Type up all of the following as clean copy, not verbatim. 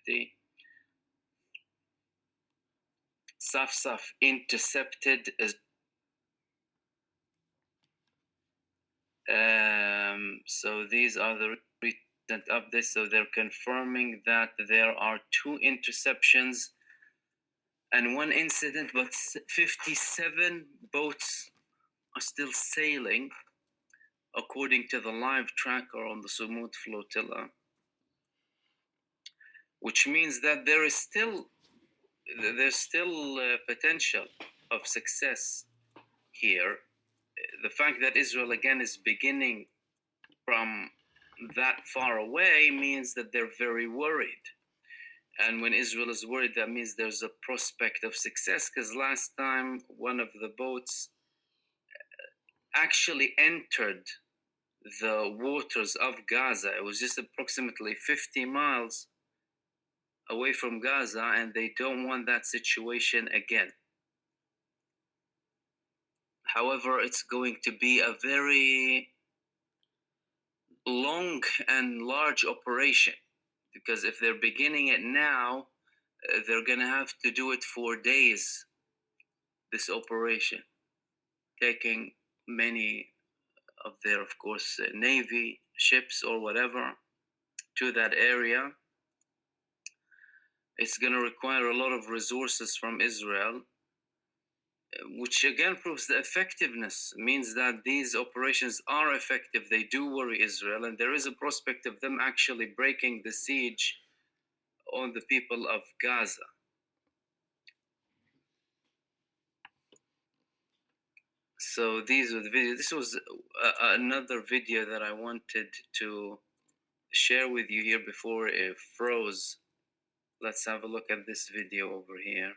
50. Saf intercepted. So these are the recent updates. So they're confirming that there are 2 interceptions and 1 incident, but 57 boats are still sailing, according to the live tracker on the Sumud flotilla, which means that there's still potential of success here. The fact that Israel again is beginning from that far away means that they're very worried. And when Israel is worried, that means there's a prospect of success, because last time one of the boats actually entered the waters of Gaza. It was just approximately 50 miles away from Gaza, and they don't want that situation again. However, it's going to be a very long and large operation, because if they're beginning it now, they're going to have to do it for days, this operation, taking many of their, of course, Navy ships or whatever to that area. It's going to require a lot of resources from Israel, which again proves the effectiveness, means that these operations are effective. They do worry Israel, and there is a prospect of them actually breaking the siege on the people of Gaza. So these are the videos. This was another video that I wanted to share with you here before it froze. Let's have a look at this video over here.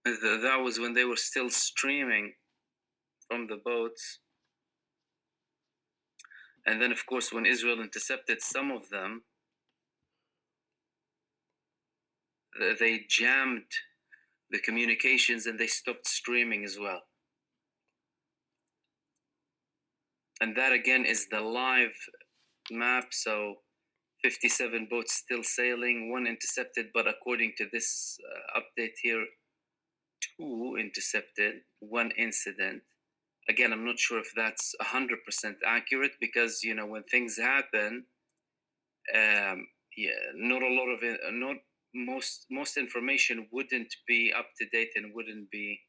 That was when they were still streaming from the boats. And then, of course, when Israel intercepted some of them, they jammed the communications and they stopped streaming as well. And that again is the live map. So 57 boats still sailing, 1 intercepted, but according to this update here, 2 intercepted, 1 incident. Again, I'm not sure if that's 100% accurate, because when things happen, not a lot of it, not most information wouldn't be up to date and wouldn't be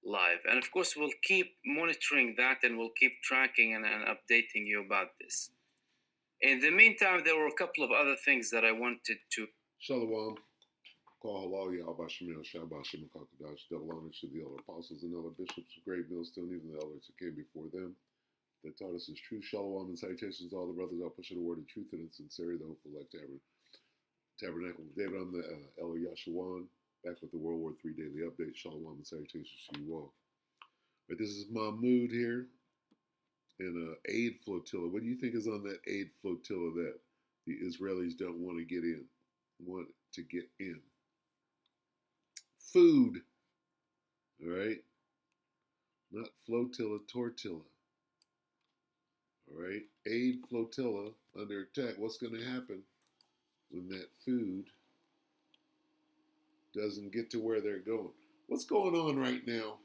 live. And of course, we'll keep monitoring that, and we'll keep tracking and updating you about this. In the meantime, there were a couple of other things that I wanted to. Shalom. Call halal Yahweh Shemel Shabbat Shem Kakadash. Double honor to the elder apostles and elder bishops of great millstone, even the elders that came before them, that taught us his truth. Shalom and salutations to all the brothers out pushing the word of truth and in sincerity, the hopeful like Tabernacle of David. I'm the Elder Yashawan, back with the World War III Daily Update. Shalom and salutations to you all. But this is Mahmoud here in an aid flotilla. What do you think is on that aid flotilla that the Israelis don't want to get in? Want to get in? Food. All right? Not flotilla, tortilla. All right? Aid flotilla under attack. What's going to happen when that food doesn't get to where they're going? What's going on right now?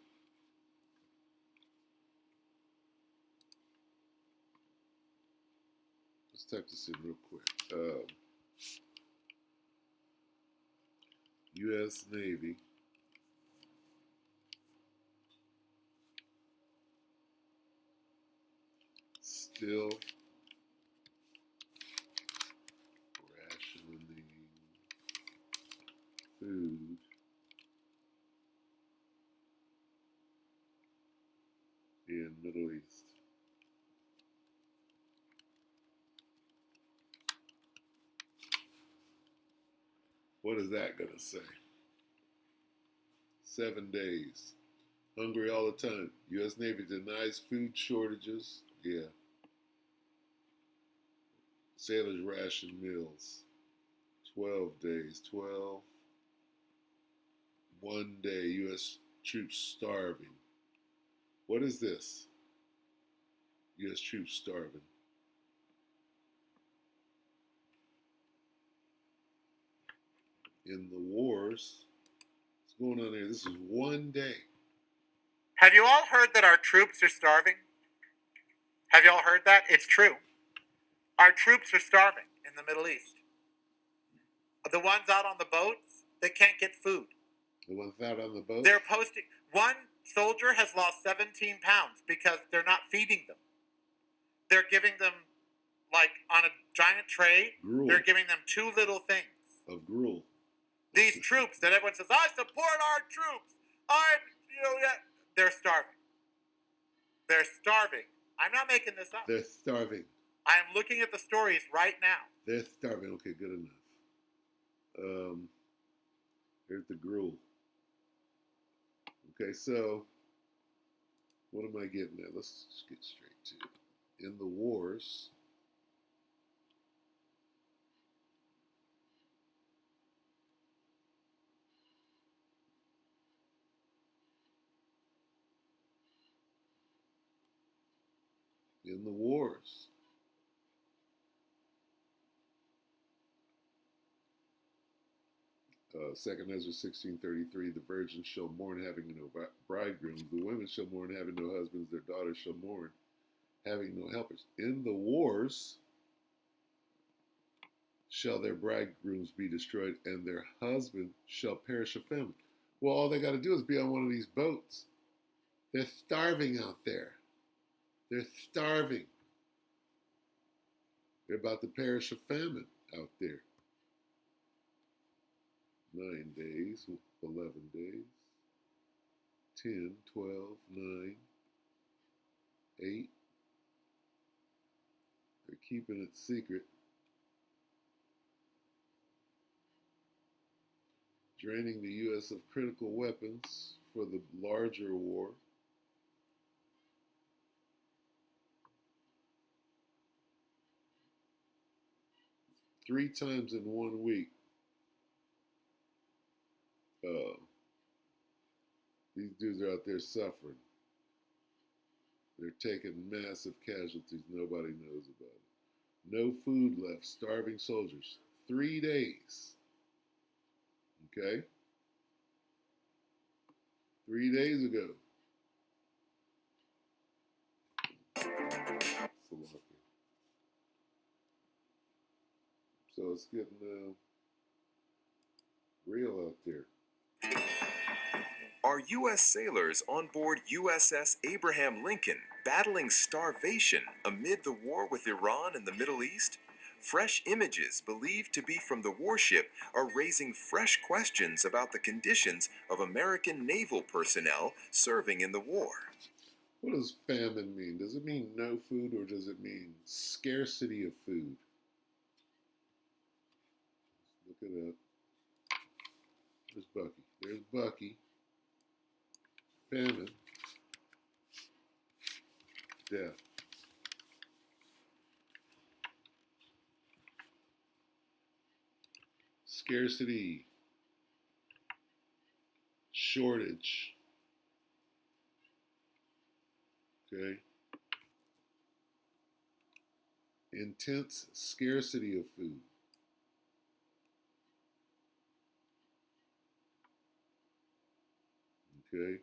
Let's type this in real quick. U.S. Navy still rationing food in Middle East. What is that going to say? 7 days. Hungry all the time. U.S. Navy denies food shortages. Yeah. Sailors ration meals. 12 days. 12 1 day, U.S. troops starving. What is this? U.S. troops starving. In the wars. What's going on there? This is 1 day. Have you all heard that our troops are starving? Have you all heard that? It's true. Our troops are starving in the Middle East. The ones out on the boats, they can't get food. The ones out on the boat? They're posting. One soldier has lost 17 pounds because they're not feeding them. They're giving them, like on a giant tray, gruel. They're giving them 2 little things. Of gruel. These troops that everyone says, I support our troops. They're starving. They're starving. I'm not making this up. They're starving. I am looking at the stories right now. They're starving. Okay, good enough. Here's the gruel. Okay, so what am I getting at? Let's just get straight to it. In the wars, in the wars, Second Ezra 16:33, the virgins shall mourn having no bridegrooms, the women shall mourn having no husbands, their daughters shall mourn having no helpers. In the wars shall their bridegrooms be destroyed, and their husband shall perish of famine. Well, all they got to do is be on one of these boats. They're starving out there. They're starving. They're about to perish of famine out there. 9 days, 11 days, 10, 12, 9, 8. They're keeping it secret. Draining the U.S. of critical weapons for the larger war. Three times in 1 week. These dudes are out there suffering. They're taking massive casualties nobody knows about it. No food left, starving soldiers. 3 days. Okay? 3 days ago. So it's getting real out there. Are U.S. sailors on board USS Abraham Lincoln battling starvation amid the war with Iran in the Middle East? Fresh images believed to be from the warship are raising fresh questions about the conditions of American naval personnel serving in the war. What does famine mean? Does it mean no food, or does it mean scarcity of food? Look it up. There's Bucky. There's Bucky. Famine. Death. Scarcity. Shortage. Okay. Intense scarcity of food. Okay.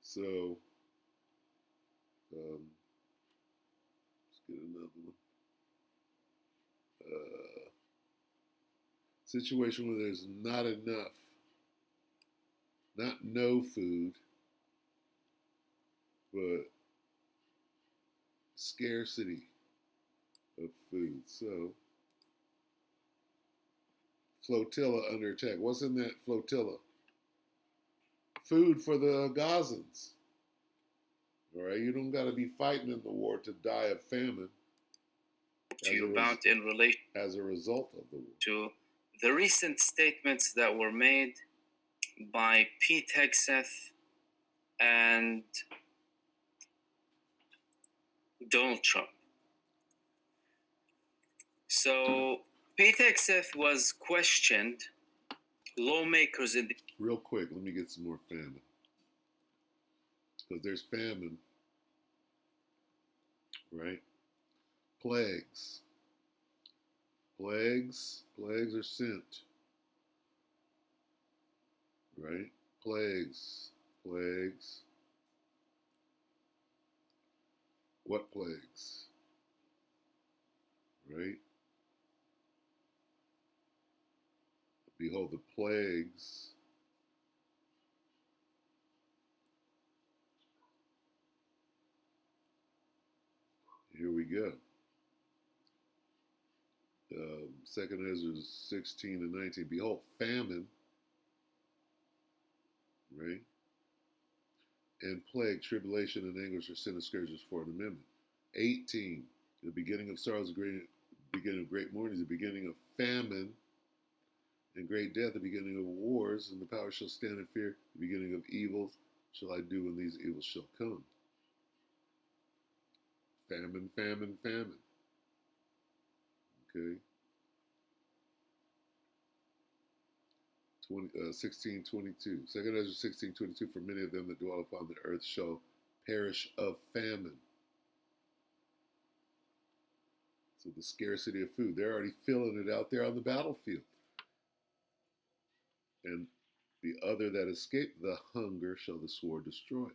So, let's get another one. Situation where there's not enough, not no food, but scarcity of food. So, flotilla under attack. What's in that flotilla? Food for the Gazans. All right, you don't got to be fighting in the war to die of famine. About in relation as a result of the war. To the recent statements that were made by Pete Hegseth and Donald Trump. So Pete Hegseth was questioned lawmakers in the Real quick, let me get some more famine. Because there's famine, right? Plagues. Plagues are sent, right? Plagues. What plagues? Right? Behold, the plagues here we go. Second Ezra 16 and 19. Behold, famine, right? And plague, tribulation, and anguish are sin and scourges for an amendment. 18. The beginning of sorrows, the beginning of great mourning, the beginning of famine and great death, the beginning of wars, and the power shall stand in fear, the beginning of evils shall I do when these evils shall come. Famine. Okay. 16:22. Second Ezra 16:22. For many of them that dwell upon the earth shall perish of famine. So the scarcity of food. They're already filling it out there on the battlefield. And the other that escape the hunger shall the sword destroy.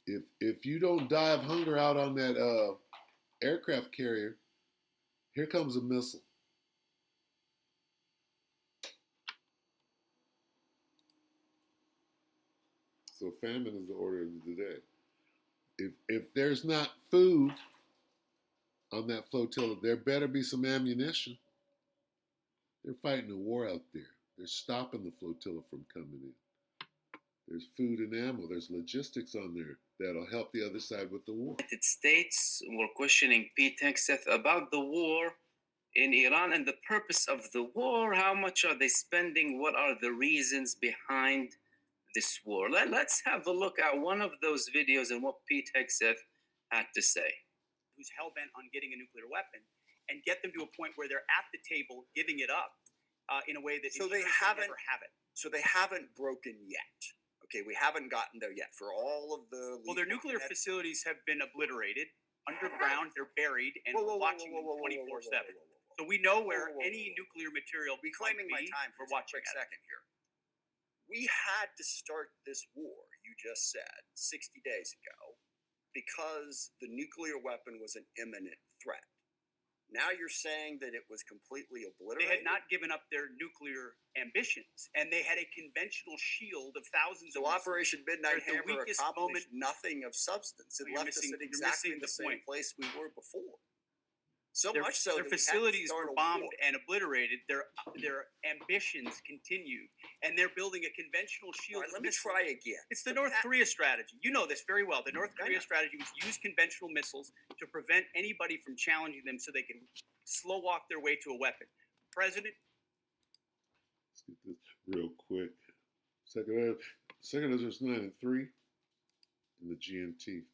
If you don't die of hunger out on that aircraft carrier, here comes a missile. So famine is the order of the day. If there's not food on that flotilla, there better be some ammunition. They're fighting a war out there. They're stopping the flotilla from coming in. There's food and ammo. There's logistics on there that'll help the other side with the war. United States were questioning Pete Hegseth about the war in Iran and the purpose of the war. How much are they spending? What are the reasons behind this war? Let's have a look at one of those videos and what Pete Hegseth had to say. Who's hell-bent on getting a nuclear weapon and get them to a point where they're at the table giving it up in a way that So they haven't haven't- never have it. So they haven't broken yet. Okay, we haven't gotten there yet. For all of the Well, their nuclear facilities have been obliterated underground. They're buried, and we're watching them 24/7. So we know where any nuclear material Reclaiming my might be. time for We're a watching quick at it. second here. We had to start this war, you just said, 60 days ago, because the nuclear weapon was an imminent threat. Now you're saying that it was completely They obliterated? had not given up their nuclear ambitions, and they had a conventional shield of thousands So of missiles. Operation Midnight They're at the Hammer weakest accomplished moment. nothing of substance. It Well, you're left us missing- at you're exactly missing the the same point. place we were before. So Their, much so their that we had to facilities start were a bombed war. and obliterated. Their ambitions continued, and they're building a conventional All shield. right, of let me missiles. try again. It's the North Korea strategy. You know this very well. The North I Korea know. strategy was use conventional missiles to prevent anybody from challenging them, so they can slow walk their way to a weapon. President, Let's get this real quick. Second Ezra 9:3 in the GMT.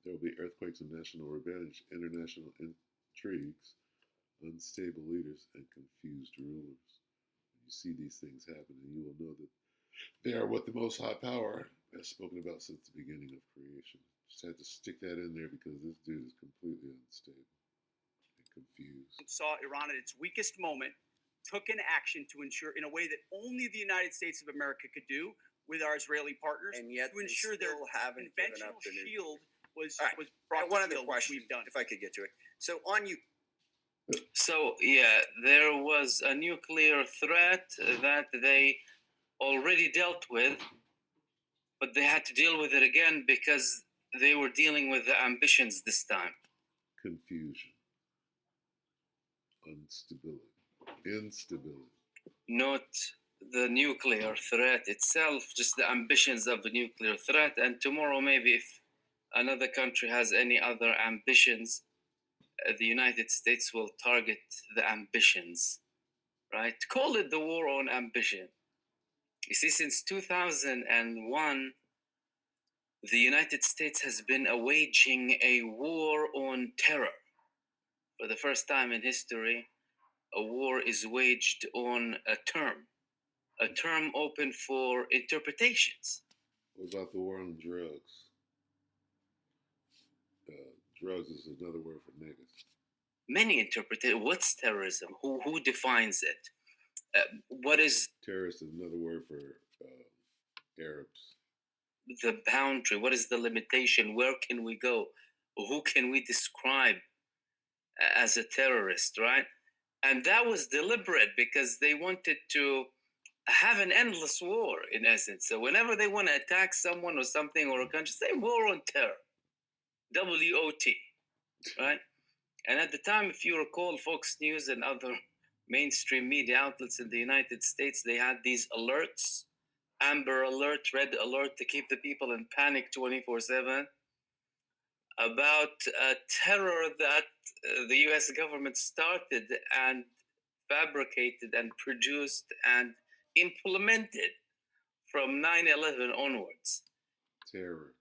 There will be earthquakes and national revenge, international intrigues, unstable leaders, and confused rulers. When you see these things happening, you will know that they are what the Most High Power has spoken about since the beginning of creation. Just had to stick that in there because this dude is completely unstable and confused. saw Iran at its weakest moment, took an action to ensure, in a way that only the United States of America could do with our Israeli partners, And yet to they ensure their still haven't given conventional up the nuclear. shield was All right. was brought One to other field, which question, we've done. if I could get to it. So on you, So, yeah, there was a nuclear threat that they already dealt with, but they had to deal with it again because they were dealing with the ambitions this time. Confusion, instability. Not the nuclear threat itself, just the ambitions of the nuclear threat. And tomorrow, maybe if another country has any other ambitions, the United States will target the ambitions, right? Call it the war on ambition. You see, since 2001, the United States has been waging a war on terror. For the first time in history, a war is waged on a term open for interpretations. What about the war on drugs? Drugs is another word for niggas. Many interpret it. What's terrorism? Who defines it? What is Terrorist is another word for Arabs. the boundary? What is the limitation? Where can we go? Who can we describe as a terrorist, right? And that was deliberate because they wanted to have an endless war, in essence. So whenever they want to attack someone or something or a country, say war on terror, WOT, right? And at the time, if you recall, Fox News and other mainstream media outlets in the United States, they had these alerts, amber alert, red alert, to keep the people in panic 24/7 about terror that the US government started and fabricated and produced and implemented from 9/11 onwards. Terror.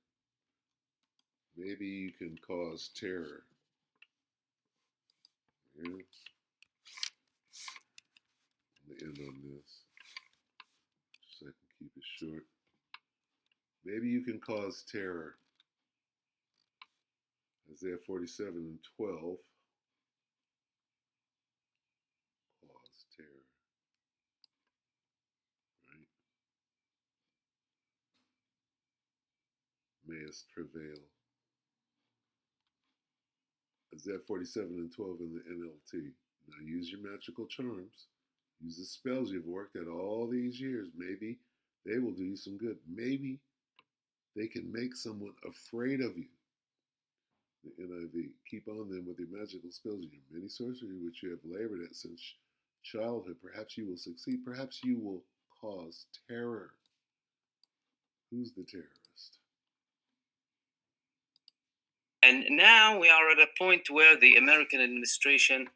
Maybe you can cause terror. Yeah. I'm gonna end on this, so I can keep it short. Maybe you can cause terror. Isaiah 47:12. Cause terror. Right? Mayest prevail. Isaiah 47:12 in the NLT. Now use your magical charms. Use the spells you've worked at all these years. Maybe they will do you some good. Maybe they can make someone afraid of you. The NIV. Keep on then with your magical spells and your many sorcery which you have labored at since childhood. Perhaps you will succeed. Perhaps you will cause terror. Who's the terrorist? And now we are at a point where the American administration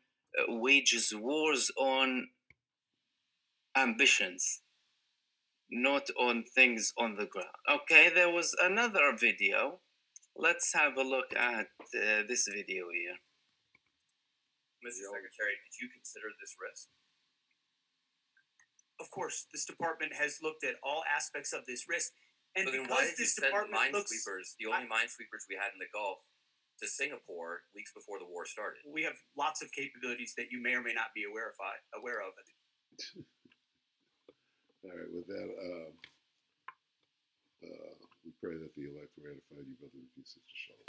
wages wars on ambitions, not on things on the ground. Okay, there was another video. Let's have a look at this video here. Mr. Secretary, did you consider this risk? Of course, this department has looked at all aspects of this risk. And So then why because did you this send department looks, minesweepers, the only minesweepers we had in the Gulf, to Singapore weeks before the war started? we have lots of capabilities that you may or may not be aware of. All right, with that, we pray that the elect ratify you, brother and sister Shalom.